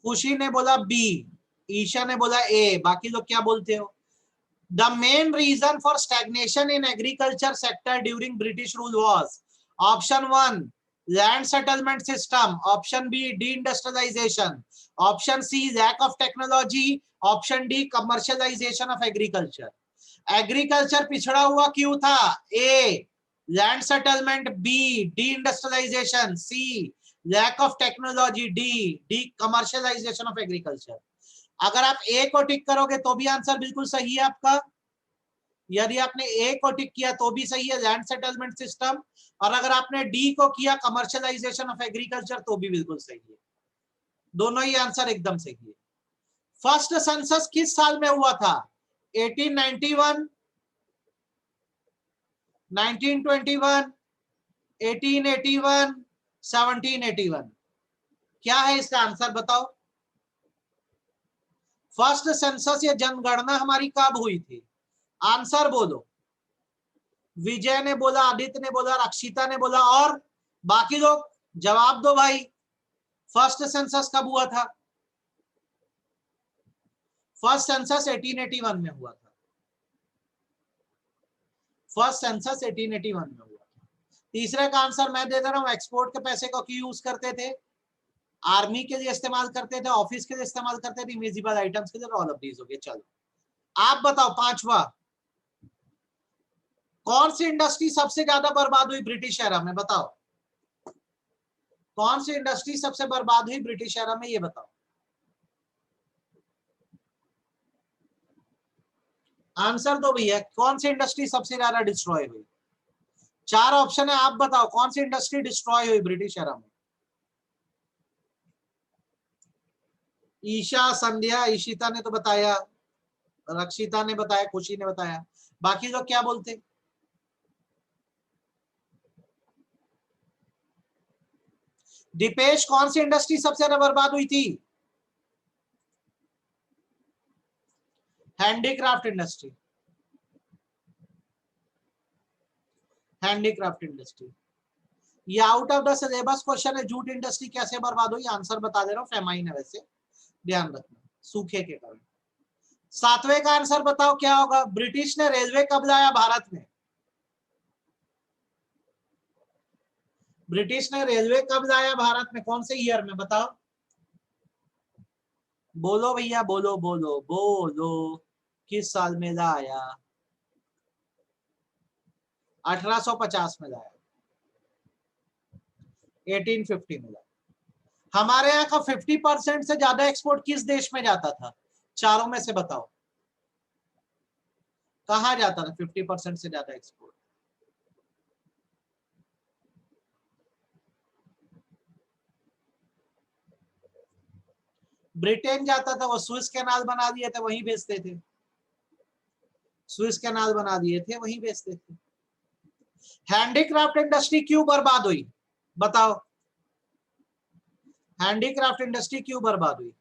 खुशी ने बोला बी, ईशा ने बोला ए, बाकी लोग क्या बोलते हो? The main reason for stagnation in agriculture sector during British rule was option 1 land settlement system, option B deindustrialization, option C lack of technology, option D commercialization of agriculture. Agriculture पिछड़ा हुआ क्यों था? A land settlement, B deindustrialisation, C lack of technology, D commercialisation of agriculture. अगर आप ए को टिक करोगे तो भी आंसर बिल्कुल सही है आपका, यदि आपने ए को टिक किया तो भी सही है लैंड सेटलमेंट सिस्टम, और अगर आपने डी को किया कमर्शियलाइजेशन ऑफ एग्रीकल्चर तो भी बिल्कुल सही है। दोनों ही आंसर एकदम सही है। फर्स्ट सेंसस किस साल में हुआ था? 1891, 1921, 1881, 1781? क्या है इसका आंसर बताओ? फर्स्ट सेंसस या जनगणना हमारी कब हुई थी? आंसर बोलो। विजय ने बोला, आदित्य ने बोला, रक्षिता ने बोला, और बाकी लोग जवाब दो भाई। फर्स्ट सेंसस कब हुआ था? फर्स्ट सेंसस 1881 में हुआ था। फर्स्ट सेंसस 1881 में हुआ था। तीसरे का आंसर मैं दे रहा हूं, एक्सपोर्ट के पैसे को क्यों यूज करते थे? आर्मी के लिए इस्तेमाल करते थे, ऑफिस के लिए इस्तेमाल करते थे, इनविजिबल आइटम्स के लिए, ऑल ऑफ दीज हो गए। चलो आप बताओ पांचवा, कौन सी इंडस्ट्री सबसे ज्यादा बर्बाद हुई ब्रिटिश एरा में? बताओ कौन सी इंडस्ट्री सबसे बर्बाद हुई ब्रिटिश एरा में, ये बताओ। आंसर दो भैया, कौन सी इंडस्ट्री सबसे ज्यादा डिस्ट्रॉय हुई? चार ऑप्शन है, आप बताओ कौन सी इंडस्ट्री डिस्ट्रॉय हुई ब्रिटिश एरा में? ईशा, संध्या, ईशिता ने तो बताया, रक्षिता ने बताया, खुशी ने बताया, बाकी लोग क्या बोलते? दीपेश, कौन सी इंडस्ट्री सबसे ज्यादा बर्बाद हुई थी? Handicraft industry, handicraft industry. ये out of the syllabus question है, जूट इंडस्ट्री कैसे बर्बाद हुई? आंसर बता दे रहा हूं, फेमाइन है वैसे, ध्यान रखना, सूखे के कारण। सातवें का आंसर बताओ क्या होगा? ब्रिटिश ने रेलवे कब लाया भारत में? ब्रिटिश ने रेलवे कब लाया भारत में, कौन से ईयर में? बताओ, बोलो भैया, बोलो बोलो बोलो, किस साल में लाया? 1850 में लाया, 1850 में लाया। हमारे यहाँ का 50% से ज्यादा एक्सपोर्ट किस देश में जाता था? चारों में से बताओ कहाँ जाता था 50% से ज्यादा एक्सपोर्ट? ब्रिटेन जाता था, वो स्विस कैनाल बना दिए थे, वहीं बेचते थे। स्विस कैनाल बना दिए थे, वहीं बेचते थे। हैंडीक्राफ्ट इंडस्ट्री क्यों बर्बाद हुई? बताओ, हैंडीक्राफ्ट इंडस्ट्री क्यों बर्बाद हुई?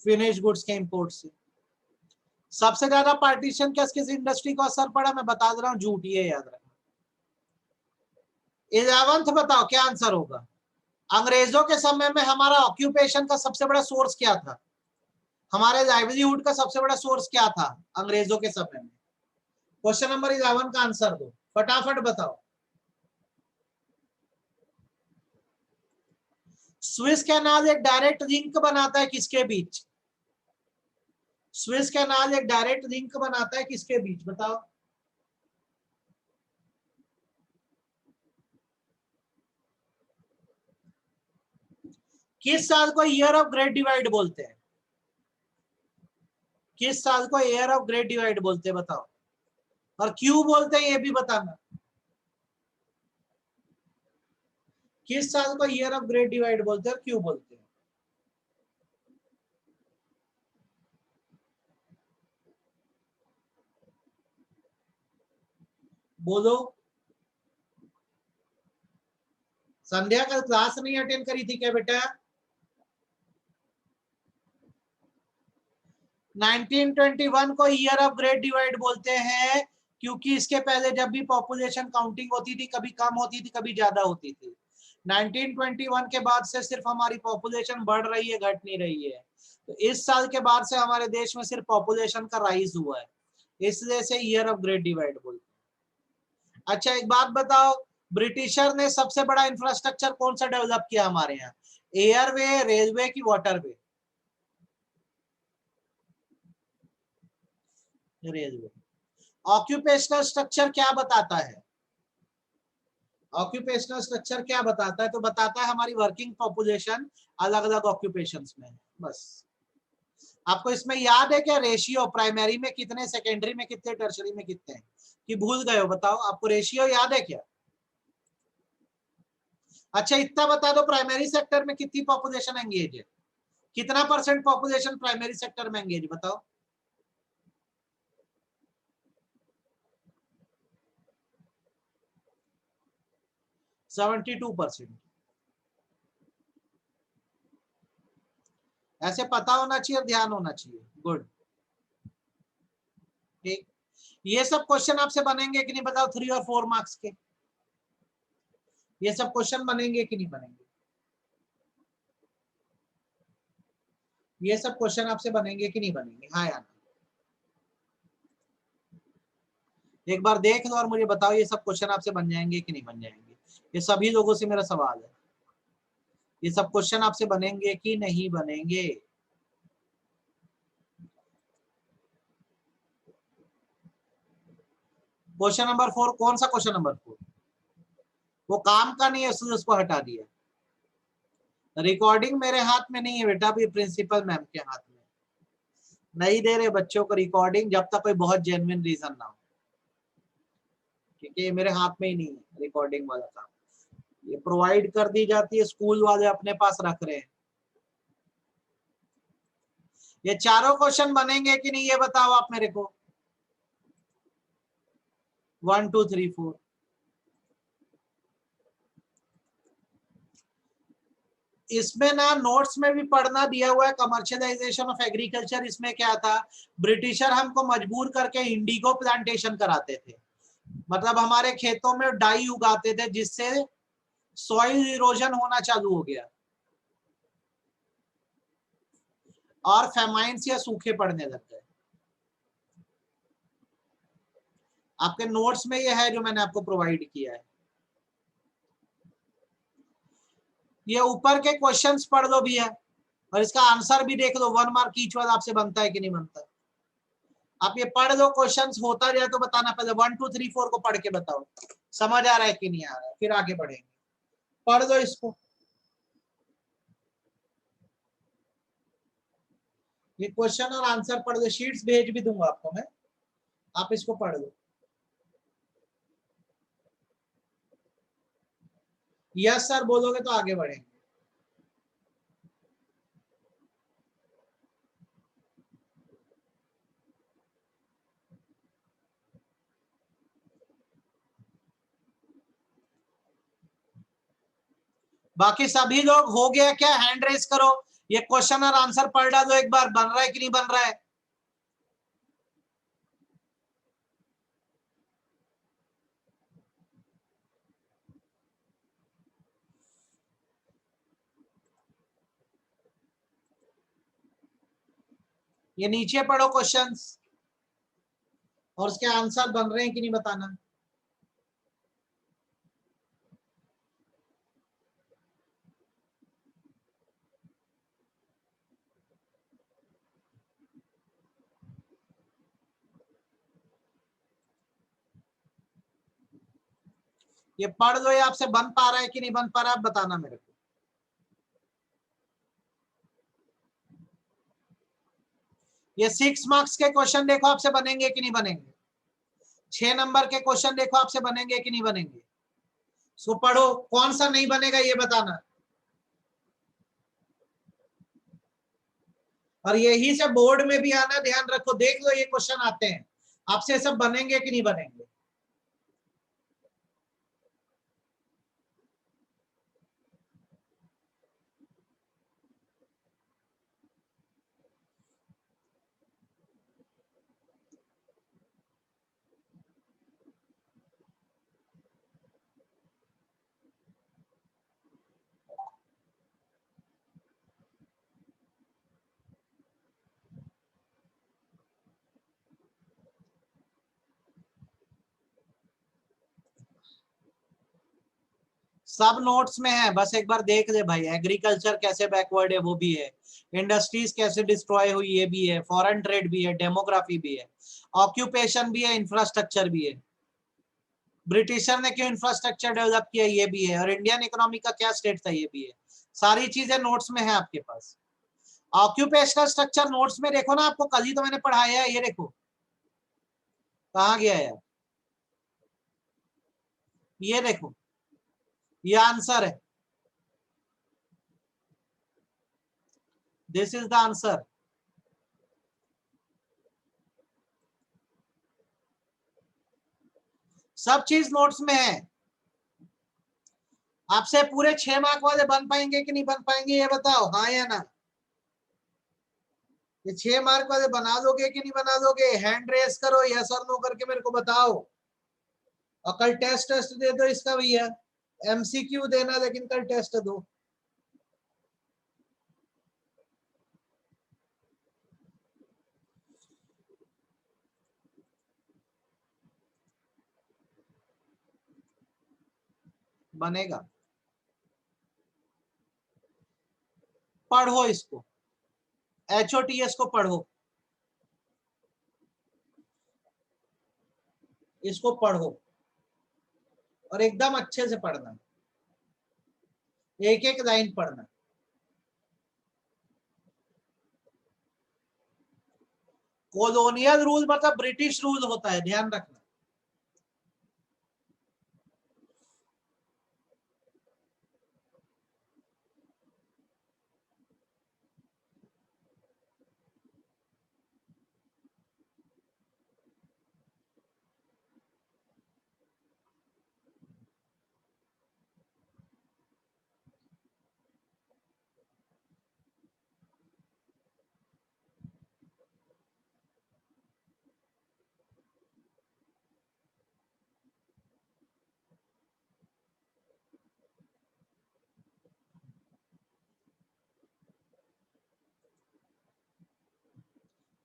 फिनिश गुड्स के इंपोर्ट से। सबसे ज्यादा पार्टीशन किस इंडस्ट्री को असर पड़ा? मैं बता दे रहा हूं, जूट, ये याद रखना। 11th बताओ क्या आंसर होगा? अंग्रेजों के समय में हमारा ऑक्यूपेशन का सबसे बड़ा सोर्स क्या था? हमारे लाइवलीहुड का सबसे बड़ा सोर्स क्या था अंग्रेजों के समय में? क्वेश्चन नंबर 11 का आंसर दो, फटाफट बताओ। स्विस कैनाल एक डायरेक्ट लिंक बनाता है किसके बीच? स्विस कैनाल एक डायरेक्ट लिंक बनाता है किसके बीच? बताओ। किस साल को ईयर ऑफ ग्रेट डिवाइड बोलते हैं? किस साल को ईयर ऑफ ग्रेट डिवाइड बोलते हैं? बताओ, और क्यों बोलते हैं ये भी बताना। किस साल को ईयर ऑफ ग्रेट डिवाइड बोलते हैं और क्यों बोलते हैं? बोलो। संध्या कल क्लास नहीं अटेंड करी थी क्या बेटा? 1921 को ईयर ऑफ ग्रेट डिवाइड बोलते हैं क्योंकि इसके पहले जब भी पॉपुलेशन काउंटिंग होती थी कभी कम होती थी कभी ज्यादा होती थी। 1921 के बाद से सिर्फ हमारी पॉपुलेशन बढ़ रही है, घट नहीं रही है। तो इस साल के बाद से हमारे देश में सिर्फ पॉपुलेशन का राइज हुआ है, इसलिए से ईयर ऑफ ग्रेट डिवाइड बोलते हैं। अच्छा एक बात बताओ, ब्रिटिशर ने सबसे बड़ा इंफ्रास्ट्रक्चर कौन सा डेवलप किया हमारे यहाँ, एयरवे, रेलवे की वाटरवे? रेलवे। ऑक्यूपेशनल स्ट्रक्चर क्या बताता है? ऑक्यूपेशनल स्ट्रक्चर क्या बताता है? तो बताता है हमारी वर्किंग पॉपुलेशन अलग अलग ऑक्यूपेशंस में। बस आपको इसमें याद है क्या रेशियो, प्राइमरी में कितने, सेकेंडरी में कितने, टर्शरी में कितने हैं, कि भूल गए हो? बताओ, आपको रेशियो याद है क्या? अच्छा इतना बता दो, प्राइमरी सेक्टर में कितनी पॉपुलेशन एंगेज है, कितना परसेंट पॉपुलेशन प्राइमरी सेक्टर में एंगेज, बताओ? सेवेंटी 72%। ऐसे पता होना चाहिए और ध्यान होना चाहिए। गुड, ठीक। ये सब क्वेश्चन आपसे बनेंगे कि नहीं बताओ, 3 और 4 मार्क्स के? ये सब क्वेश्चन बनेंगे कि नहीं बनेंगे? ये सब क्वेश्चन आपसे बनेंगे कि नहीं बनेंगे, हाँ या ना? एक बार देख लो और मुझे बताओ, ये सब क्वेश्चन आपसे बन जाएंगे कि नहीं बन जाएंगे? ये सभी लोगों से मेरा सवाल है, ये सब क्वेश्चन आपसे बनेंगे कि नहीं बनेंगे? क्वेश्चन नंबर 4, कौन सा क्वेश्चन नंबर 4? वो काम का नहीं है, इसलिए उसको हटा दिया। रिकॉर्डिंग मेरे हाथ में नहीं है बेटा, अभी प्रिंसिपल मैम के हाथ में। नहीं दे रहे बच्चों को रिकॉर्डिंग जब तक कोई बहुत जेन्युइन रीजन ना हो, क्योंकि ये मेरे हाथ में ही नहीं है रिकॉर्डिंग वाला काम। ये प्रोवाइड कर दी जाती है, स्कूल वाले अपने पास रख रहे हैं। ये चारों क्वेश्चन बनेंगे कि नहीं ये बताओ आप मेरे को, 1 2 3 4। इसमें ना नोट्स में भी पढ़ना दिया हुआ है, कमर्शियलाइजेशन ऑफ एग्रीकल्चर। इसमें क्या था, ब्रिटिशर हमको मजबूर करके इंडिगो प्लांटेशन कराते थे, मतलब हमारे खेतों में डाई उगाते थे, जिससे सॉइल इरोजन होना चालू हो गया और फेमाइन्स या सूखे पड़ने लग गए। आपके नोट्स में ये है जो मैंने आपको प्रोवाइड किया है। ये ऊपर के क्वेश्चंस पढ़ लो भी है और इसका आंसर भी देख लो, 1 मार्क ईच वाला आपसे बनता है कि नहीं बनता। आप ये पढ़ लो, क्वेश्चंस होता जाए तो बताना, पहले 1 2 3 4 को पढ़ के बताओ समझ आ रहा है कि नहीं आ रहा है, फिर आगे बढ़ेंगे। पढ़ लो इसको, ये क्वेश्चन और आंसर पढ़ लो, शीट्स भेज भी दूंगा आपको मैं, आप इसको पढ़ लो। यस सर बोलोगे तो आगे बढ़ेंगे। बाकी सभी लोग हो गया क्या, हैंड रेस करो, ये क्वेश्चन और आंसर पढ़ डालो एक बार, बन रहा है कि नहीं बन रहा है? ये नीचे पढ़ो क्वेश्चंस और उसके आंसर बन रहे हैं कि नहीं बताना। ये पढ़ लो, ये आपसे बन पा रहा है कि नहीं बन पा रहा है, बताना मेरे को। ये 6 मार्क्स के क्वेश्चन देखो आपसे बनेंगे कि नहीं बनेंगे, 6 नंबर के क्वेश्चन देखो आपसे बनेंगे कि नहीं बनेंगे। सो पढ़ो, कौन सा नहीं बनेगा ये बताना। और यही से बोर्ड में भी आना, ध्यान रखो, देख लो ये क्वेश्चन आते हैं आपसे, सब बनेंगे कि नहीं बनेंगे। सब नोट्स में है, बस एक बार देख ले भाई। एग्रीकल्चर कैसे बैकवर्ड है वो भी है, इंडस्ट्रीज कैसे डिस्ट्रॉय हुई ये भी है, फॉरेन ट्रेड भी है, डेमोग्राफी भी है, ऑक्यूपेशन भी है, इंफ्रास्ट्रक्चर भी है, ब्रिटिशर ने क्यों इंफ्रास्ट्रक्चर डेवलप किया ये भी है, और इंडियन इकोनॉमी का क्या स्टेट था ये भी है। सारी चीजें नोट्स में है आपके पास। ऑक्यूपेशनल स्ट्रक्चर नोट्स में देखो ना, आपको कल ही तो मैंने पढ़ाया है, ये देखो कहाँ गया यार, ये देखो, ये आंसर है, दिस इज द आंसर। सब चीज नोट्स में है। आपसे पूरे 6 मार्क वाले बन पाएंगे कि नहीं बन पाएंगे ये बताओ, हाँ या ना। ये 6 मार्क वाले बना दोगे कि नहीं बना दोगे, हैंड रेस करो, यस और नो करके मेरे को बताओ। और कल टेस्ट टेस्ट दे दो इसका भैया, एमसीक्यू देना लेकिन कल टेस्ट दो। बनेगा, पढ़ो इसको, HOTS को पढ़ो, इसको पढ़ो और एकदम अच्छे से पढ़ना, एक एक लाइन पढ़ना। कॉलोनियल रूल मतलब ब्रिटिश रूल होता है, ध्यान रखना।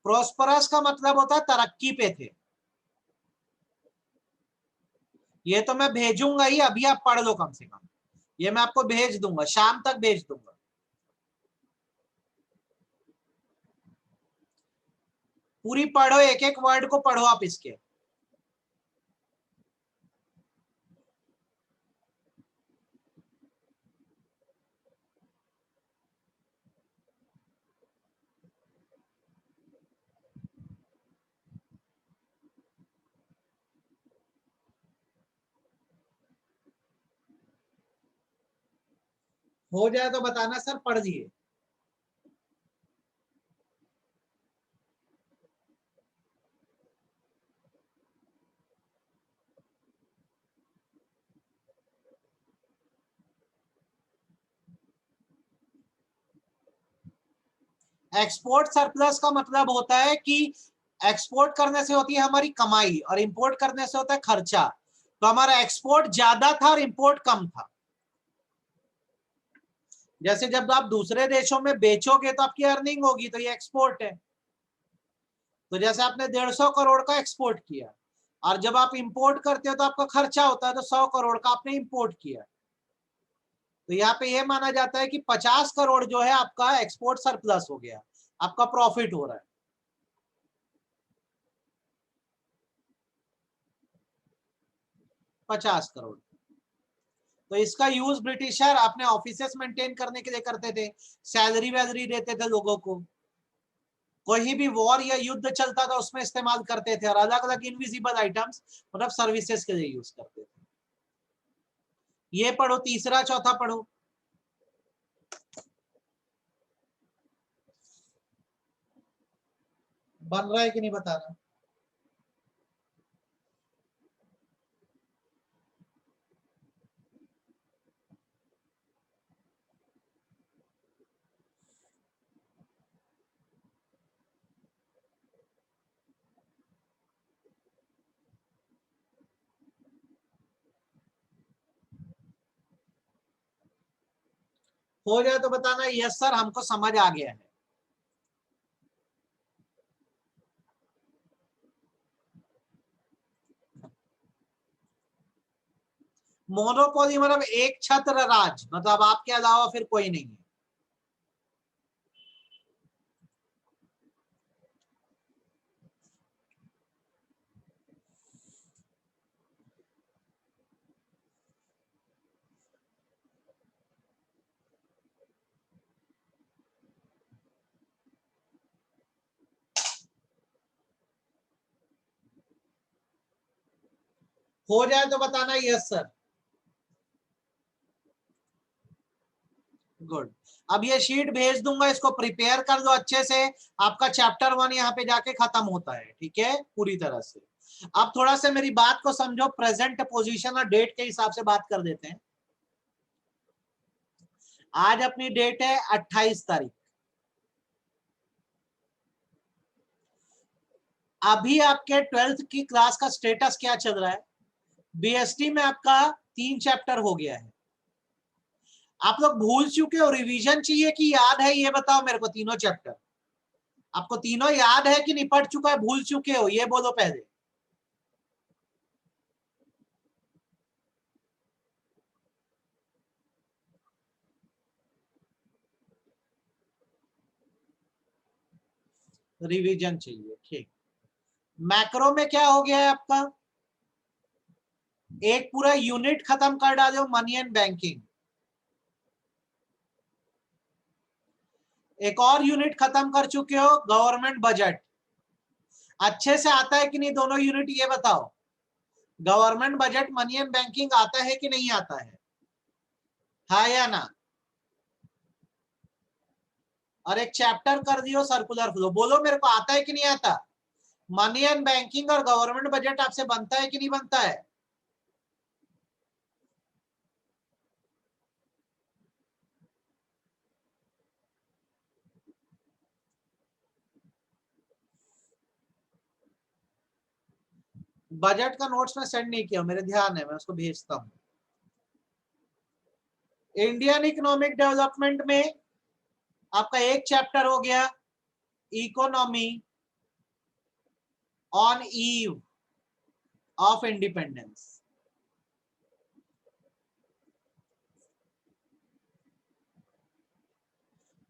प्रोस्परस का मतलब होता है तरक्की पे थे। ये तो मैं भेजूंगा ही, अभी आप पढ़ लो कम से कम, ये मैं आपको भेज दूंगा, शाम तक भेज दूंगा। पूरी पढ़ो, एक एक वर्ड को पढ़ो आप इसके। हो जाए तो बताना सर पढ़ लिए। एक्सपोर्ट सरप्लस का मतलब होता है कि एक्सपोर्ट करने से होती है हमारी कमाई और इंपोर्ट करने से होता है खर्चा। तो हमारा एक्सपोर्ट ज्यादा था और इंपोर्ट कम था। जैसे जब आप दूसरे देशों में बेचोगे तो आपकी अर्निंग होगी, तो ये एक्सपोर्ट है। तो जैसे आपने 150 करोड़ का एक्सपोर्ट किया, और जब आप इंपोर्ट करते हो तो आपका खर्चा होता है, तो 100 करोड़ का आपने इंपोर्ट किया। तो यहाँ पे ये माना जाता है कि 50 करोड़ जो है आपका एक्सपोर्ट सरप्लस हो गया, आपका प्रॉफिट हो रहा है। 50 करोड़। तो इसका यूज ब्रिटिशर अपने ऑफिसेस मेंटेन करने के लिए करते थे, सैलरी वैलरी देते थे लोगों को, कोई भी वॉर या युद्ध चलता था उसमें इस्तेमाल करते थे, और अलग अलग इनविजिबल आइटम्स मतलब सर्विसेज के लिए यूज करते थे। ये पढ़ो, तीसरा चौथा पढ़ो। बन रहा है कि नहीं बताना। हो जाए तो बताना यस सर हमको समझ आ गया है। मोनोपोली मतलब एक छत्र राज, मतलब आपके अलावा फिर कोई नहीं है। हो जाए तो बताना यस सर। गुड। अब ये शीट भेज दूंगा, इसको प्रिपेयर कर दो अच्छे से। आपका चैप्टर 1 यहाँ पे जाके खत्म होता है, ठीक है, पूरी तरह से। अब थोड़ा सा मेरी बात को समझो, प्रेजेंट पोजीशन और डेट के हिसाब से बात कर देते हैं। आज अपनी डेट है 28 तारीख। अभी आपके 12th की क्लास का स्टेटस क्या चल रहा है? बीएसटी में आपका 3 चैप्टर हो गया है। आप लोग भूल चुके हो, रिवीजन चाहिए कि याद है, ये बताओ मेरे को। तीनों चैप्टर आपको तीनों याद है कि नहीं, पढ़ चुका है, भूल चुके हो, ये बोलो पहले। रिवीजन चाहिए, ठीक। मैक्रो में क्या हो गया है आपका? एक पूरा यूनिट खत्म कर डालो, मनी एंड बैंकिंग। एक और यूनिट खत्म कर चुके हो, गवर्नमेंट बजट। अच्छे से आता है कि नहीं दोनों यूनिट, ये बताओ। Government budget, money and banking आता है कि नहीं आता है? हाँ या ना? और एक चैप्टर कर दियो सर्कुलर फ्लो, बोलो मेरे को आता है कि नहीं आता? मनी एंड बैंकिंग और गवर्नमेंट बजट आपसे बनता है कि नहीं बनता है? बजट का नोट्स में सेंड नहीं किया, मेरे ध्यान है, मैं उसको भेजता हूं। इंडियन इकोनॉमिक डेवलपमेंट में आपका एक चैप्टर हो गया, economy on eve of independence.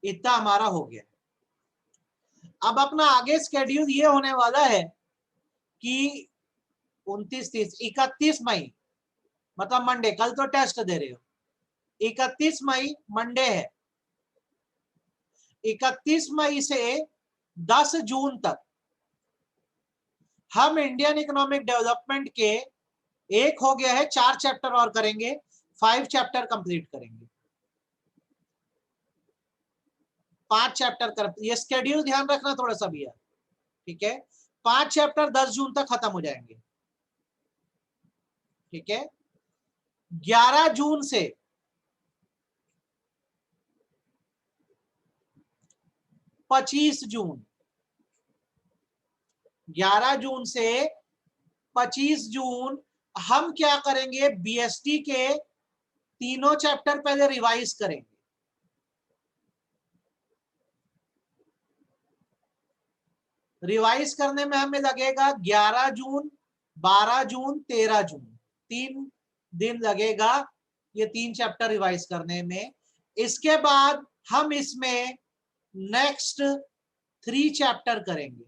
इतना हमारा हो गया। अब अपना आगे स्केड्यूल ये होने वाला है कि 29, 30, 31 मई, मतलब मंडे, कल तो टेस्ट दे रहे हो, 31 मई मंडे है। 31 मई से 10 जून तक हम इंडियन इकोनॉमिक डेवलपमेंट के, एक हो गया है, 4 चैप्टर और करेंगे, 5 चैप्टर कंप्लीट करेंगे। 5 चैप्टर कर, ये स्केड्यूल ध्यान रखना थोड़ा सा भैया, ठीक है। 5 चैप्टर 10 जून तक खत्म हो जाएंगे, ठीक है। 11 जून से 25 जून, 11 जून से 25 जून हम क्या करेंगे, बीएसटी के तीनों चैप्टर पहले रिवाइज करेंगे। रिवाइज करने में हमें लगेगा 11 जून, 12 जून, 13 जून, 3 दिन लगेगा ये 3 चैप्टर रिवाइज करने में। इसके बाद हम इसमें नेक्स्ट 3 चैप्टर करेंगे।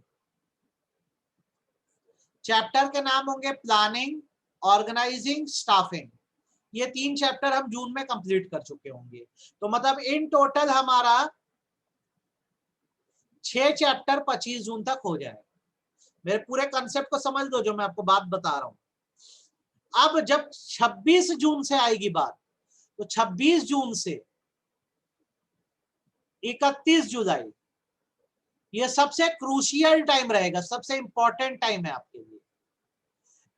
चैप्टर के नाम होंगे प्लानिंग, ऑर्गेनाइजिंग, स्टाफिंग। ये 3 चैप्टर हम जून में कंप्लीट कर चुके होंगे। तो मतलब इन टोटल हमारा 6 चैप्टर 25 जून तक हो जाए। मेरे पूरे कंसेप्ट को समझ लो जो मैं आपको बात बता रहा हूं। अब जब 26 जून से आएगी बात, तो 26 जून से 31 जुलाई ये सबसे क्रूशियल टाइम रहेगा, सबसे इंपॉर्टेंट टाइम है आपके लिए।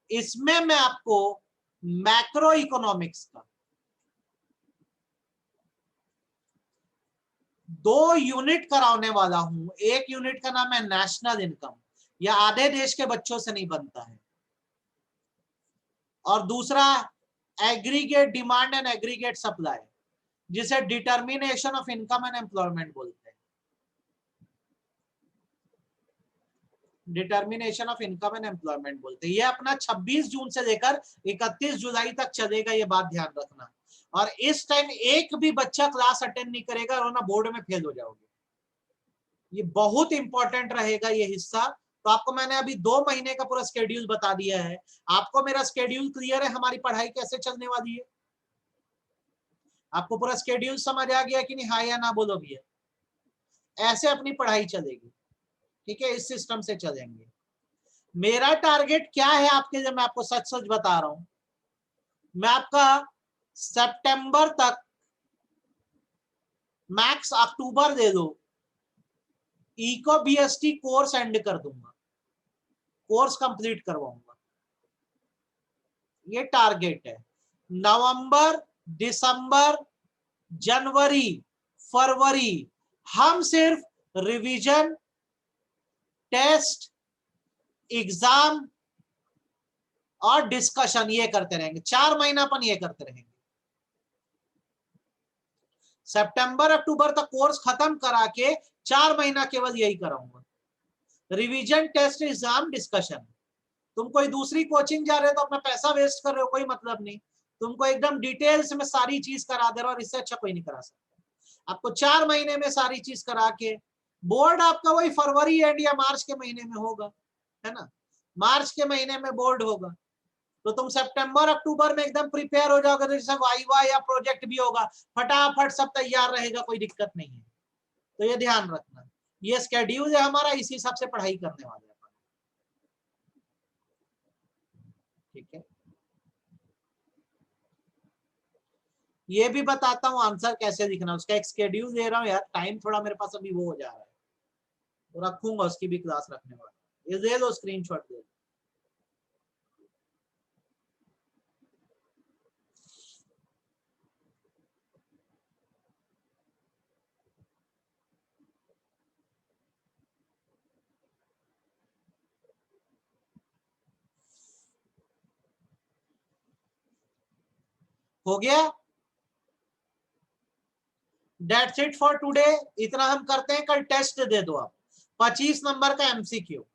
इसमें मैं आपको मैक्रो इकोनॉमिक्स का 2 यूनिट कराने वाला हूं। एक यूनिट का नाम है नेशनल इनकम, यह आधे देश के बच्चों से नहीं बनता है। और दूसरा aggregate demand and aggregate supply, जिसे determination of income and employment बोलते हैं। Determination of income and employment बोलते हैं। ये अपना 26 जून से लेकर 31 जुलाई तक चलेगा, ये बात ध्यान रखना। और इस टाइम एक भी बच्चा क्लास अटेंड नहीं करेगा वरना बोर्ड में फेल हो जाओगे। ये बहुत इंपॉर्टेंट रहेगा ये हिस्सा। तो आपको मैंने अभी 2 महीने का पूरा स्केड्यूल बता दिया है। आपको मेरा स्केड्यूल क्लियर है, हमारी पढ़ाई कैसे चलने वाली है? आपको पूरा स्केड्यूल समझ आ गया कि नहीं? हाँ या ना बोलो भैया। ऐसे अपनी पढ़ाई चलेगी, ठीक है? इस सिस्टम से चलेंगे। मेरा टारगेट क्या है आपके, जब मैं आपको सच सच बता रहा हूं, मैं आपका सितंबर तक मैक्स अक्टूबर दे दो इको बीएसटी कोर्स एंड कर दूंगा, कोर्स कंप्लीट करवाऊंगा। ये टारगेट है। नवंबर, दिसंबर, जनवरी, फरवरी हम सिर्फ रिवीजन, टेस्ट, एग्जाम और डिस्कशन ये करते रहेंगे। 4 महीना अपन ये करते रहेंगे। सितंबर अक्टूबर तक कोर्स खत्म करा के 4 महीना केवल यही कराऊंगा, रिवीजन, टेस्ट, एग्जाम, डिस्कशन। तुम कोई दूसरी कोचिंग जा रहे हो तो अपना पैसा वेस्ट कर रहे हो, कोई मतलब नहीं। तुमको एकदम डिटेल्स में सारी चीज करा दे रहा, और इससे अच्छा कोई नहीं करा सकता। आपको 4 महीने में सारी चीज करा के, बोर्ड आपका वही फरवरी एंड या मार्च के महीने में होगा, है ना? मार्च के महीने में बोर्ड होगा, तो तुम सितंबर अक्टूबर में एकदम प्रिपेयर हो जाओगे। तो जैसे वाइवा या प्रोजेक्ट भी होगा, फटाफट सब तैयार रहेगा, कोई दिक्कत नहीं है। तो ये ध्यान रखना, ये स्केड्यूल है हमारा, इसी हिसाब से पढ़ाई करने वाले हैं, ठीक है? ये भी बताता हूँ आंसर कैसे लिखना, उसका एक स्केड्यूल दे रहा हूँ यार। टाइम थोड़ा मेरे पास अभी वो हो जा रहा है, तो रखूंगा, उसकी भी क्लास रखने वाला। ये दे दो, स्क्रीनशॉट दे दो। हो गया? That's it for today। इतना हम करते हैं, कल टेस्ट दे दो आप, 25 नंबर का एमसीक्यू।